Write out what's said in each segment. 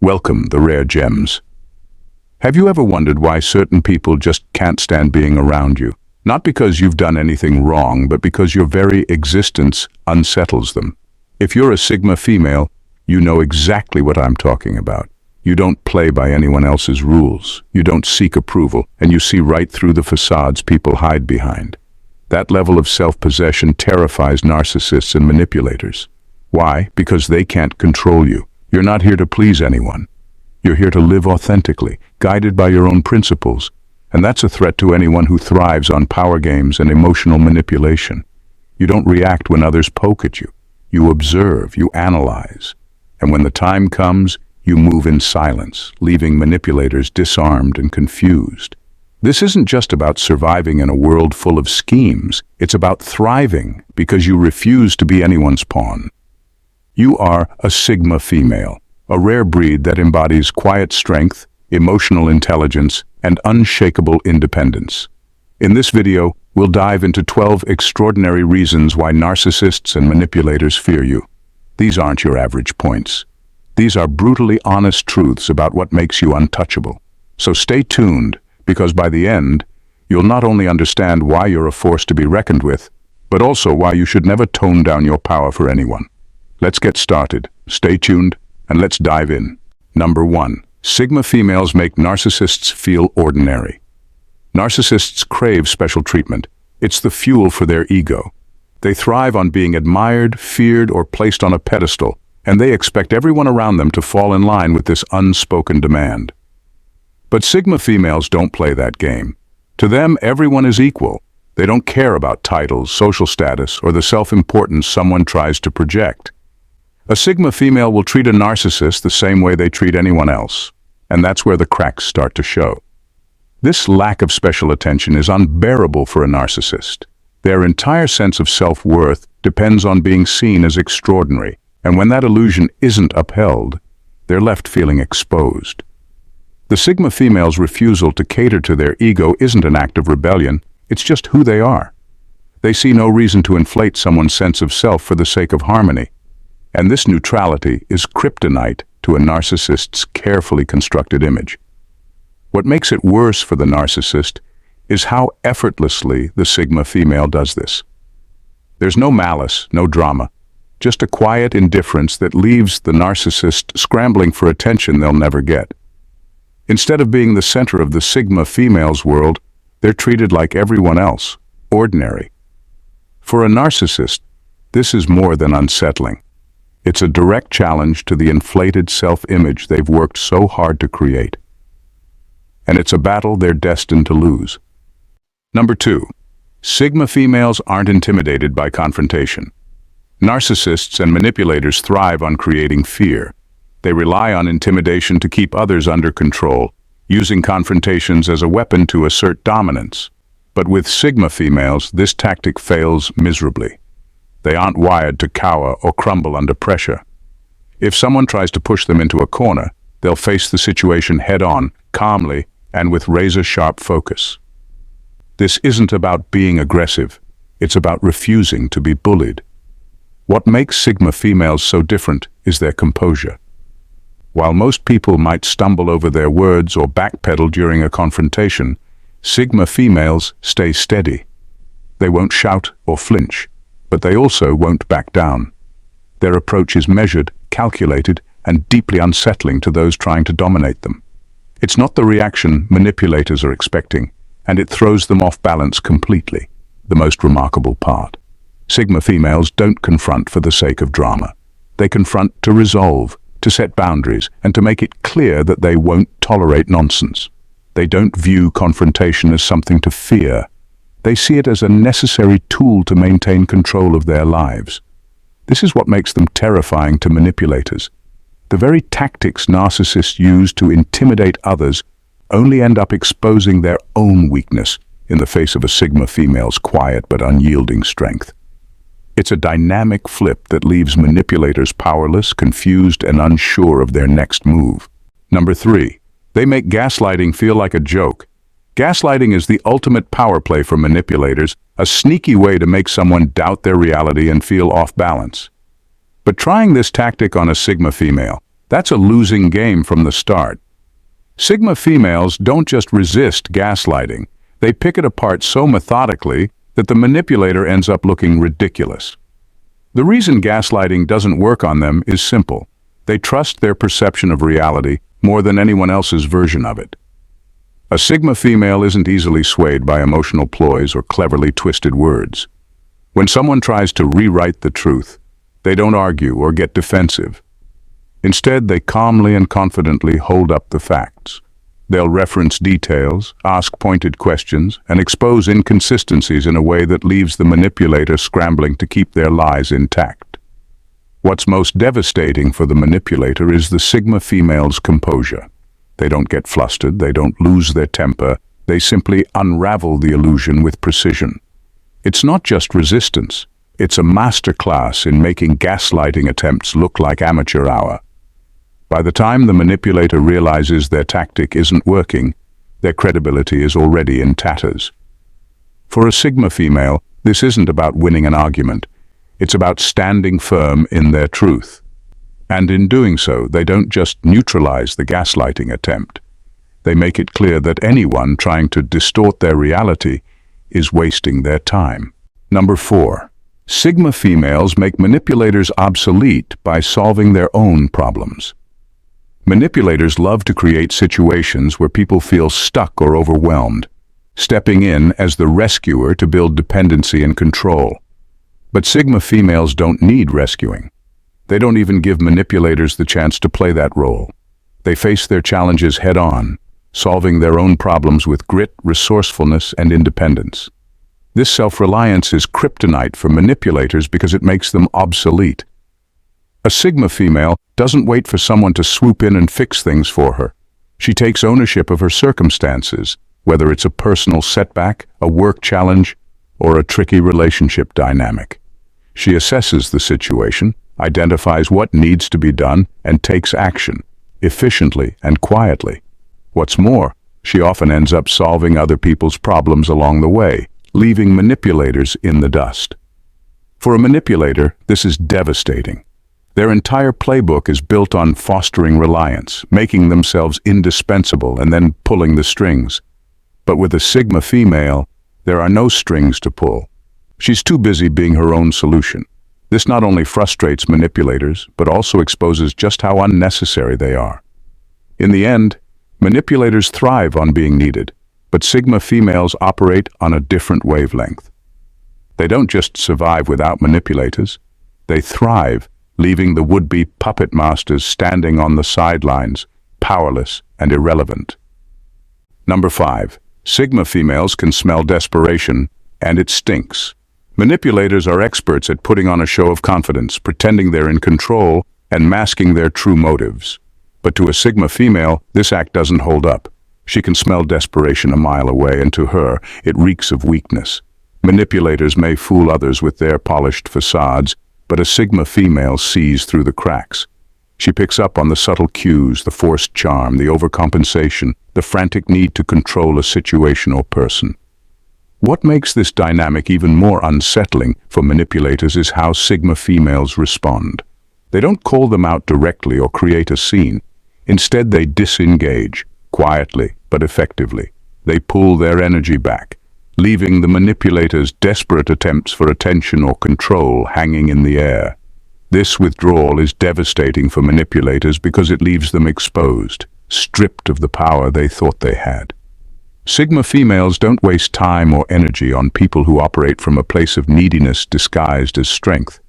Welcome, the rare gems. Have you ever wondered why certain people just can't stand being around you? Not because you've done anything wrong, but because your very existence unsettles them. If you're a Sigma female, you know exactly what I'm talking about. You don't play by anyone else's rules. You don't seek approval, and you see right through the facades people hide behind. That level of self-possession terrifies narcissists and manipulators. Why? Because they can't control you. You're not here to please anyone. You're here to live authentically, guided by your own principles. And that's a threat to anyone who thrives on power games and emotional manipulation. You don't react when others poke at you. You observe, you analyze. And when the time comes, you move in silence, leaving manipulators disarmed and confused. This isn't just about surviving in a world full of schemes. It's about thriving because you refuse to be anyone's pawn. You are a Sigma female, a rare breed that embodies quiet strength, emotional intelligence, and unshakable independence. In this video, we'll dive into 12 extraordinary reasons why narcissists and manipulators fear you. These aren't your average points. These are brutally honest truths about what makes you untouchable. So stay tuned, because by the end, you'll not only understand why you're a force to be reckoned with, but also why you should never tone down your power for anyone. Let's get started. Stay tuned, and let's dive in. Number 1. Sigma females make narcissists feel ordinary. Narcissists crave special treatment. It's the fuel for their ego. They thrive on being admired, feared, or placed on a pedestal, and they expect everyone around them to fall in line with this unspoken demand. But Sigma females don't play that game. To them, everyone is equal. They don't care about titles, social status, or the self-importance someone tries to project. A Sigma female will treat a narcissist the same way they treat anyone else, and that's where the cracks start to show. This lack of special attention is unbearable for a narcissist. Their entire sense of self-worth depends on being seen as extraordinary, and when that illusion isn't upheld, they're left feeling exposed. The Sigma female's refusal to cater to their ego isn't an act of rebellion, it's just who they are. They see no reason to inflate someone's sense of self for the sake of harmony. And this neutrality is kryptonite to a narcissist's carefully constructed image. What makes it worse for the narcissist is how effortlessly the Sigma female does this. There's no malice, no drama, just a quiet indifference that leaves the narcissist scrambling for attention they'll never get. Instead of being the center of the Sigma female's world, they're treated like everyone else, ordinary. For a narcissist, this is more than unsettling. It's a direct challenge to the inflated self-image they've worked so hard to create. And it's a battle they're destined to lose. Number 2. Sigma females aren't intimidated by confrontation. Narcissists and manipulators thrive on creating fear. They rely on intimidation to keep others under control, using confrontations as a weapon to assert dominance. But with Sigma females, this tactic fails miserably. They aren't wired to cower or crumble under pressure. If someone tries to push them into a corner, they'll face the situation head-on, calmly, and with razor-sharp focus. This isn't about being aggressive. It's about refusing to be bullied. What makes Sigma females so different is their composure. While most people might stumble over their words or backpedal during a confrontation, Sigma females stay steady. They won't shout or flinch, but they also won't back down. Their approach is measured, calculated, and deeply unsettling to those trying to dominate them. It's not the reaction manipulators are expecting, and it throws them off balance completely. The most remarkable part. Sigma females don't confront for the sake of drama. They confront to resolve, to set boundaries, and to make it clear that they won't tolerate nonsense. They don't view confrontation as something to fear. They see it as a necessary tool to maintain control of their lives. This is what makes them terrifying to manipulators. The very tactics narcissists use to intimidate others only end up exposing their own weakness in the face of a Sigma female's quiet but unyielding strength. It's a dynamic flip that leaves manipulators powerless, confused, and unsure of their next move. Number 3. They make gaslighting feel like a joke. Gaslighting is the ultimate power play for manipulators, a sneaky way to make someone doubt their reality and feel off balance. But trying this tactic on a Sigma female, That's a losing game from the start. Sigma females don't just resist gaslighting, they pick it apart so methodically that the manipulator ends up looking ridiculous. The reason gaslighting doesn't work on them is simple. They trust their perception of reality more than anyone else's version of it. A Sigma female isn't easily swayed by emotional ploys or cleverly twisted words. When someone tries to rewrite the truth, they don't argue or get defensive. Instead, they calmly and confidently hold up the facts. They'll reference details, ask pointed questions, and expose inconsistencies in a way that leaves the manipulator scrambling to keep their lies intact. What's most devastating for the manipulator is the Sigma female's composure. They don't get flustered, they don't lose their temper, they simply unravel the illusion with precision. It's not just resistance, it's a masterclass in making gaslighting attempts look like amateur hour. By the time the manipulator realizes their tactic isn't working, their credibility is already in tatters. For a Sigma female, this isn't about winning an argument, it's about standing firm in their truth. And in doing so, they don't just neutralize the gaslighting attempt. They make it clear that anyone trying to distort their reality is wasting their time. Number 4. Sigma females make manipulators obsolete by solving their own problems. Manipulators love to create situations where people feel stuck or overwhelmed, stepping in as the rescuer to build dependency and control. But Sigma females don't need rescuing. They don't even give manipulators the chance to play that role. They face their challenges head-on, solving their own problems with grit, resourcefulness, and independence. This self-reliance is kryptonite for manipulators because it makes them obsolete. A Sigma female doesn't wait for someone to swoop in and fix things for her. She takes ownership of her circumstances, whether it's a personal setback, a work challenge, or a tricky relationship dynamic. She assesses the situation, identifies what needs to be done, and takes action, efficiently and quietly. What's more, she often ends up solving other people's problems along the way, leaving manipulators in the dust. For a manipulator, this is devastating. Their entire playbook is built on fostering reliance, making themselves indispensable, and then pulling the strings. But with a Sigma female, there are no strings to pull. She's too busy being her own solution. This not only frustrates manipulators, but also exposes just how unnecessary they are. In the end, manipulators thrive on being needed, but Sigma females operate on a different wavelength. They don't just survive without manipulators, they thrive, leaving the would-be puppet masters standing on the sidelines, powerless and irrelevant. Number 5. Sigma females can smell desperation, and it stinks. Manipulators are experts at putting on a show of confidence, pretending they're in control, and masking their true motives. But to a Sigma female, this act doesn't hold up. She can smell desperation a mile away, and to her, it reeks of weakness. Manipulators may fool others with their polished facades, but a Sigma female sees through the cracks. She picks up on the subtle cues, the forced charm, the overcompensation, the frantic need to control a situation or person. What makes this dynamic even more unsettling for manipulators is how Sigma females respond. They don't call them out directly or create a scene. Instead, they disengage, quietly but effectively. They pull their energy back, leaving the manipulator's desperate attempts for attention or control hanging in the air. This withdrawal is devastating for manipulators because it leaves them exposed, stripped of the power they thought they had. Sigma females don't waste time or energy on people who operate from a place of neediness disguised as strength.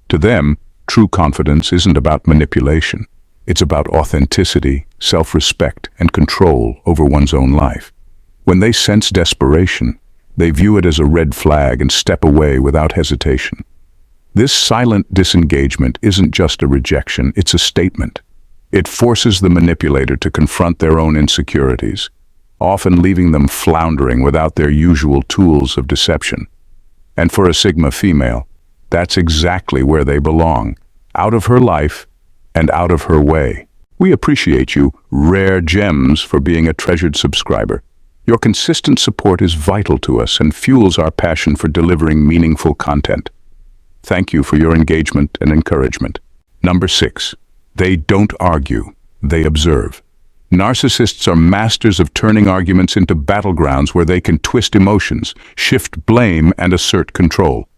To them, true confidence isn't about manipulation. It's about authenticity, self-respect, and control over one's own life. When they sense desperation, they view it as a red flag and step away without hesitation. This silent disengagement isn't just a rejection, it's a statement. It forces the manipulator to confront their own insecurities, often leaving them floundering without their usual tools of deception. And for a Sigma female, that's exactly where they belong, out of her life and out of her way. We appreciate you, rare gems, for being a treasured subscriber. Your consistent support is vital to us and fuels our passion for delivering meaningful content. Thank you for your engagement and encouragement. Number 6. They don't argue, they observe. Narcissists are masters of turning arguments into battlegrounds where they can twist emotions, shift blame, and assert control.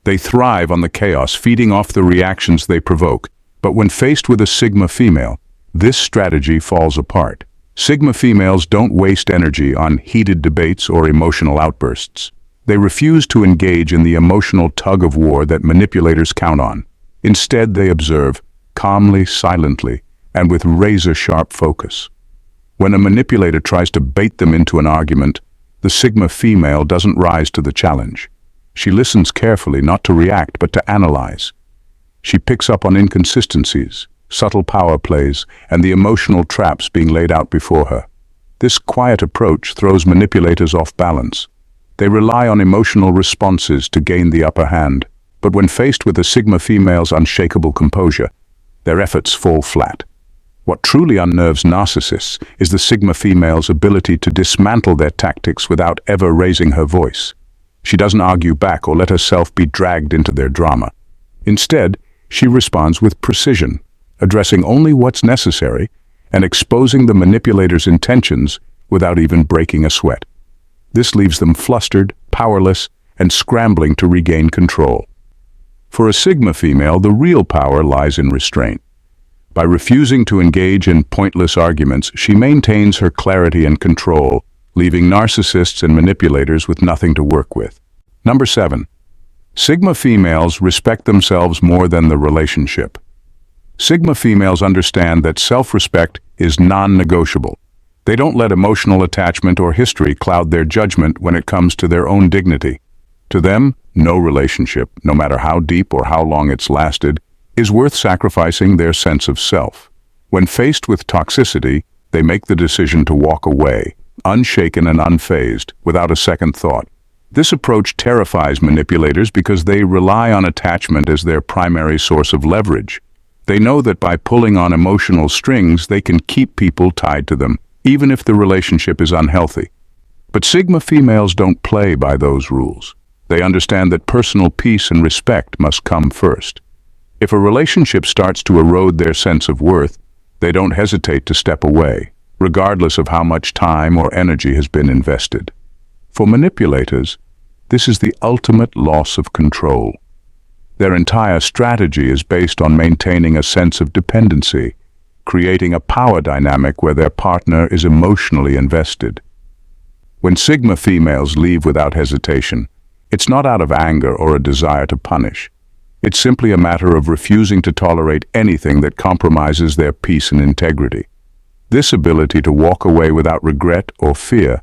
They thrive on the chaos, feeding off the reactions they provoke. But when faced with a Sigma female, this strategy falls apart. Sigma females don't waste energy on heated debates or emotional outbursts. They refuse to engage in the emotional tug-of-war that manipulators count on. Instead, they observe, calmly, silently, and with razor-sharp focus. When a manipulator tries to bait them into an argument, the Sigma female doesn't rise to the challenge. She listens carefully, not to react, but to analyze. She picks up on inconsistencies, subtle power plays, and the emotional traps being laid out before her. This quiet approach throws manipulators off balance. They rely on emotional responses to gain the upper hand, but when faced with a Sigma female's unshakable composure, their efforts fall flat. What truly unnerves narcissists is the Sigma female's ability to dismantle their tactics without ever raising her voice. She doesn't argue back or let herself be dragged into their drama. Instead, she responds with precision, addressing only what's necessary and exposing the manipulator's intentions without even breaking a sweat. This leaves them flustered, powerless, and scrambling to regain control. For a Sigma female, the real power lies in restraint. By refusing to engage in pointless arguments, she maintains her clarity and control, leaving narcissists and manipulators with nothing to work with. Number 7. Sigma females respect themselves more than the relationship. Sigma females understand that self-respect is non-negotiable. They don't let emotional attachment or history cloud their judgment when it comes to their own dignity. To them, no relationship, no matter how deep or how long it's lasted, is worth sacrificing their sense of self. When faced with toxicity, they make the decision to walk away, unshaken and unfazed, without a second thought. This approach terrifies manipulators because they rely on attachment as their primary source of leverage. They know that by pulling on emotional strings, they can keep people tied to them, even if the relationship is unhealthy. But Sigma females don't play by those rules. They understand that personal peace and respect must come first. If a relationship starts to erode their sense of worth, they don't hesitate to step away, regardless of how much time or energy has been invested. For manipulators, this is the ultimate loss of control. Their entire strategy is based on maintaining a sense of dependency, creating a power dynamic where their partner is emotionally invested. When Sigma females leave without hesitation, it's not out of anger or a desire to punish. It's simply a matter of refusing to tolerate anything that compromises their peace and integrity. This ability to walk away without regret or fear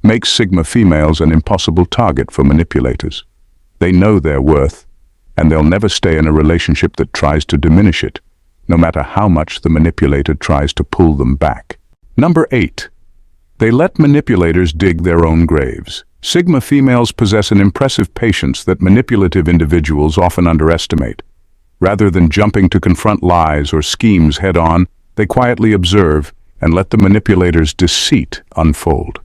makes Sigma females an impossible target for manipulators. They know their worth, and they'll never stay in a relationship that tries to diminish it, no matter how much the manipulator tries to pull them back. Number 8. They let manipulators dig their own graves. Sigma females possess an impressive patience that manipulative individuals often underestimate. Rather than jumping to confront lies or schemes head-on, they quietly observe and let the manipulator's deceit unfold.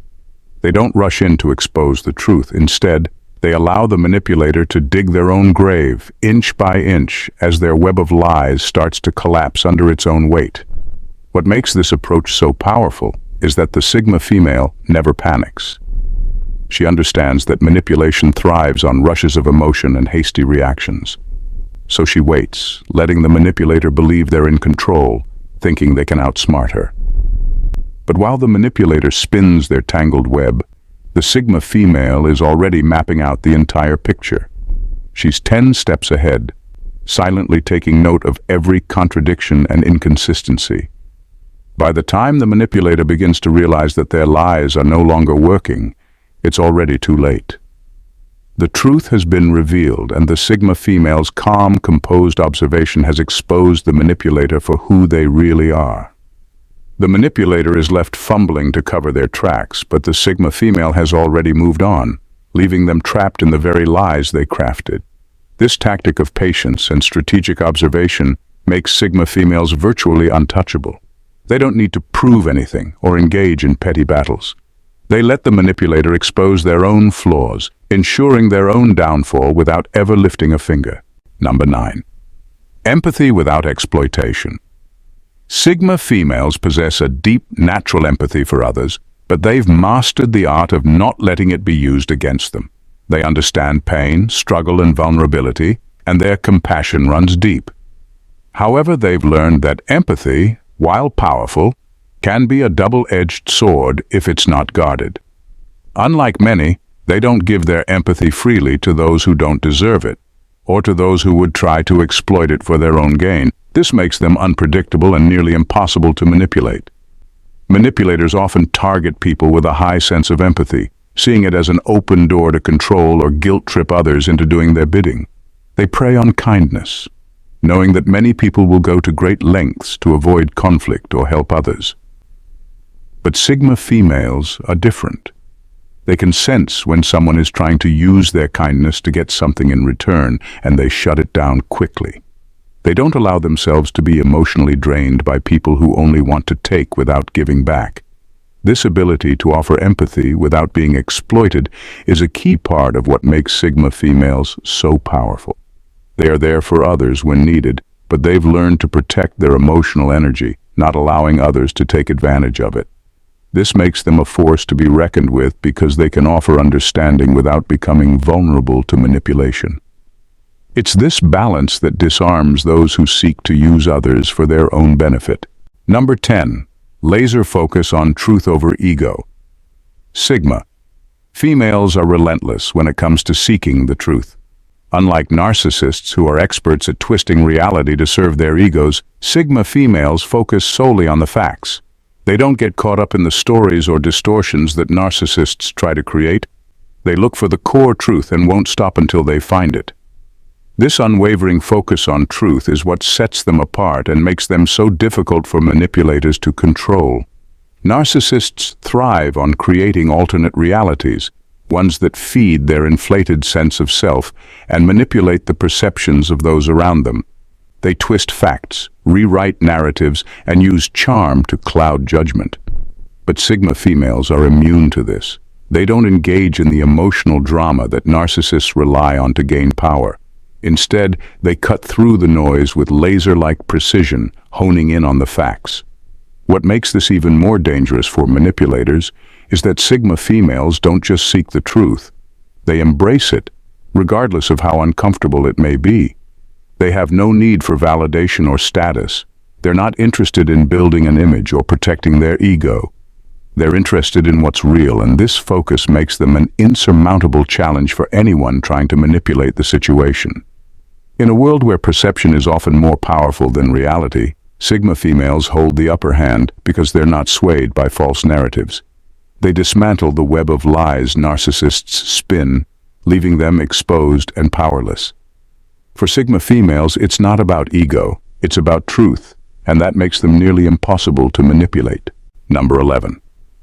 They don't rush in to expose the truth. Instead, they allow the manipulator to dig their own grave, inch by inch, as their web of lies starts to collapse under its own weight. What makes this approach so powerful is that the Sigma female never panics. She understands that manipulation thrives on rushes of emotion and hasty reactions. So she waits, letting the manipulator believe they're in control, thinking they can outsmart her. But while the manipulator spins their tangled web, the Sigma female is already mapping out the entire picture. She's 10 steps ahead, silently taking note of every contradiction and inconsistency. By the time the manipulator begins to realize that their lies are no longer working, it's already too late. The truth has been revealed, and the Sigma female's calm, composed observation has exposed the manipulator for who they really are. The manipulator is left fumbling to cover their tracks, but the Sigma female has already moved on, leaving them trapped in the very lies they crafted. This tactic of patience and strategic observation makes Sigma females virtually untouchable. They don't need to prove anything or engage in petty battles. They let the manipulator expose their own flaws, ensuring their own downfall without ever lifting a finger. Number 9. Empathy without exploitation. Sigma females possess a deep natural empathy for others, but they've mastered the art of not letting it be used against them. They understand pain, struggle, and vulnerability, and their compassion runs deep. However, they've learned that empathy, while powerful, can be a double-edged sword if it's not guarded. Unlike many, they don't give their empathy freely to those who don't deserve it, or to those who would try to exploit it for their own gain. This makes them unpredictable and nearly impossible to manipulate. Manipulators often target people with a high sense of empathy, seeing it as an open door to control or guilt-trip others into doing their bidding. They prey on kindness, knowing that many people will go to great lengths to avoid conflict or help others. But Sigma females are different. They can sense when someone is trying to use their kindness to get something in return, and they shut it down quickly. They don't allow themselves to be emotionally drained by people who only want to take without giving back. This ability to offer empathy without being exploited is a key part of what makes Sigma females so powerful. They are there for others when needed, but they've learned to protect their emotional energy, not allowing others to take advantage of it. This makes them a force to be reckoned with because they can offer understanding without becoming vulnerable to manipulation. It's this balance that disarms those who seek to use others for their own benefit. Number 10. Laser focus on truth over ego. Sigma. Females are relentless when it comes to seeking the truth. Unlike narcissists who are experts at twisting reality to serve their egos, Sigma females focus solely on the facts. They don't get caught up in the stories or distortions that narcissists try to create. They look for the core truth and won't stop until they find it. This unwavering focus on truth is what sets them apart and makes them so difficult for manipulators to control. Narcissists thrive on creating alternate realities, ones that feed their inflated sense of self and manipulate the perceptions of those around them. They twist facts, rewrite narratives, and use charm to cloud judgment. But Sigma females are immune to this. They don't engage in the emotional drama that narcissists rely on to gain power. Instead, they cut through the noise with laser-like precision, honing in on the facts. What makes this even more dangerous for manipulators is that Sigma females don't just seek the truth. They embrace it, regardless of how uncomfortable it may be. They have no need for validation or status. They're not interested in building an image or protecting their ego. They're interested in what's real, and this focus makes them an insurmountable challenge for anyone trying to manipulate the situation. In a world where perception is often more powerful than reality, Sigma females hold the upper hand because they're not swayed by false narratives. They dismantle the web of lies narcissists spin, leaving them exposed and powerless. For Sigma females, it's not about ego, it's about truth, and that makes them nearly impossible to manipulate. Number 11.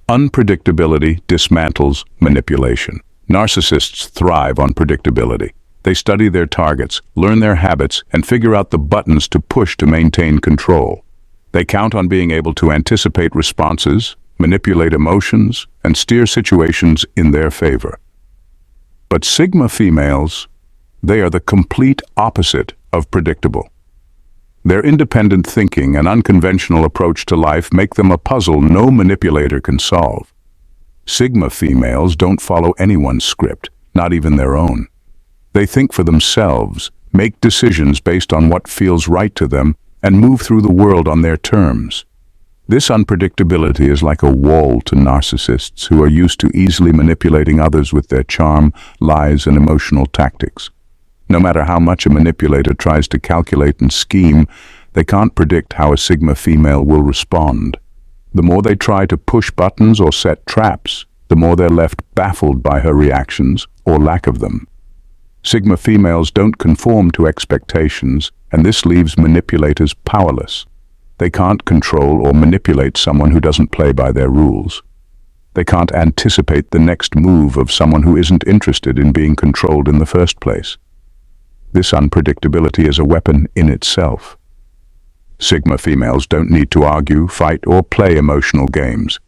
Unpredictability dismantles manipulation. Narcissists thrive on predictability. They study their targets, learn their habits, and figure out the buttons to push to maintain control. They count on being able to anticipate responses, manipulate emotions, and steer situations in their favor. But Sigma females, they are the complete opposite of predictable. Their independent thinking and unconventional approach to life make them a puzzle no manipulator can solve. Sigma females don't follow anyone's script, not even their own. They think for themselves, make decisions based on what feels right to them, and move through the world on their terms. This unpredictability is like a wall to narcissists who are used to easily manipulating others with their charm, lies, and emotional tactics. No matter how much a manipulator tries to calculate and scheme, they can't predict how a Sigma female will respond. The more they try to push buttons or set traps, the more they're left baffled by her reactions or lack of them. Sigma females don't conform to expectations, and this leaves manipulators powerless. They can't control or manipulate someone who doesn't play by their rules. They can't anticipate the next move of someone who isn't interested in being controlled in the first place. This unpredictability is a weapon in itself. Sigma females don't need to argue, fight, or play emotional games.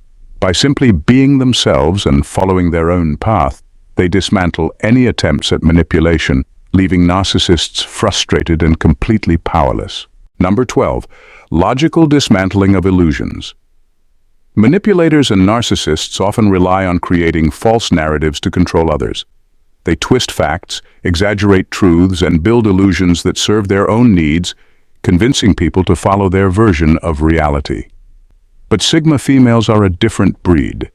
By simply being themselves and following their own path, they dismantle any attempts at manipulation, leaving narcissists frustrated and completely powerless. Number 12. Logical dismantling of illusions. Manipulators and narcissists often rely on creating false narratives to control others. They twist facts, exaggerate truths, and build illusions that serve their own needs, convincing people to follow their version of reality. But Sigma females are a different breed.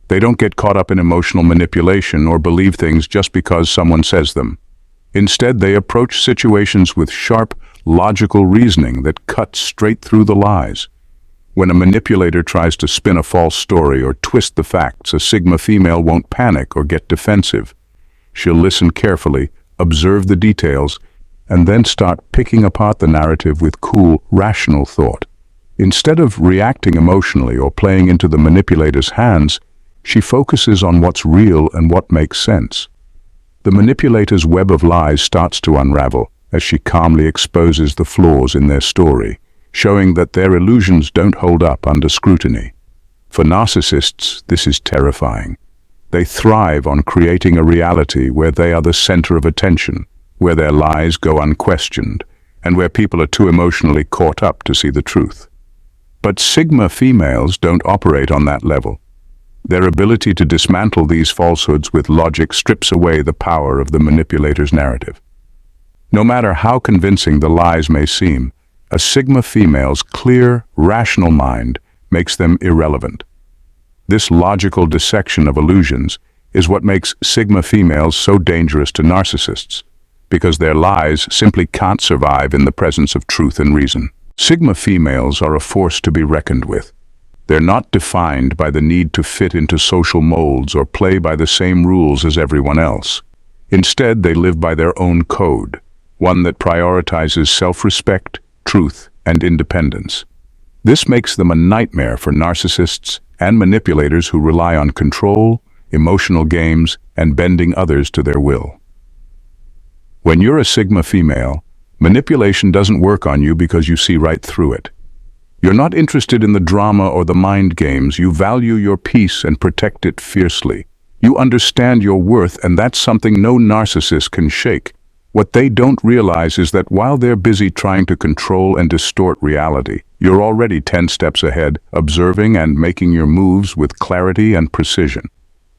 They don't get caught up in emotional manipulation or believe things just because someone says them. Instead, they approach situations with sharp, logical reasoning that cuts straight through the lies. When a manipulator tries to spin a false story or twist the facts, a Sigma female won't panic or get defensive. She'll listen carefully, observe the details, and then start picking apart the narrative with cool, rational thought. Instead of reacting emotionally or playing into the manipulator's hands, she focuses on what's real and what makes sense. The manipulator's web of lies starts to unravel as she calmly exposes the flaws in their story, showing that their illusions don't hold up under scrutiny. For narcissists, this is terrifying. They thrive on creating a reality where they are the center of attention, where their lies go unquestioned, and where people are too emotionally caught up to see the truth. But Sigma females don't operate on that level. Their ability to dismantle these falsehoods with logic strips away the power of the manipulator's narrative. No matter how convincing the lies may seem, a Sigma female's clear, rational mind makes them irrelevant. This logical dissection of illusions is what makes Sigma females so dangerous to narcissists, because their lies simply can't survive in the presence of truth and reason. Sigma females are a force to be reckoned with. They're not defined by the need to fit into social molds or play by the same rules as everyone else. Instead, they live by their own code, one that prioritizes self-respect, truth, and independence. This makes them a nightmare for narcissists and manipulators who rely on control, emotional games, and bending others to their will. When you're a Sigma female, manipulation doesn't work on you because you see right through it. You're not interested in the drama or the mind games. You value your peace and protect it fiercely. You understand your worth, and that's something no narcissist can shake. What they don't realize is that while they're busy trying to control and distort reality, you're already 10 steps ahead, observing and making your moves with clarity and precision.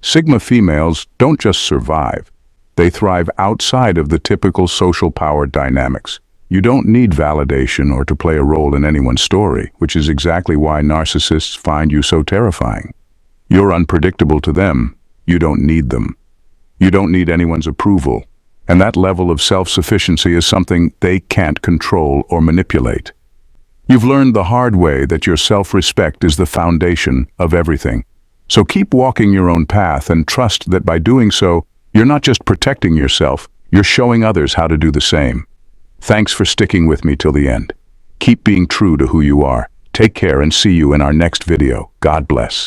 Sigma females don't just survive. They thrive outside of the typical social power dynamics. You don't need validation or to play a role in anyone's story, which is exactly why narcissists find you so terrifying. You're unpredictable to them. You don't need them. You don't need anyone's approval. And that level of self-sufficiency is something they can't control or manipulate. You've learned the hard way that your self-respect is the foundation of everything. So keep walking your own path and trust that by doing so, you're not just protecting yourself, you're showing others how to do the same. Thanks for sticking with me till the end. Keep being true to who you are. Take care and see you in our next video. God bless.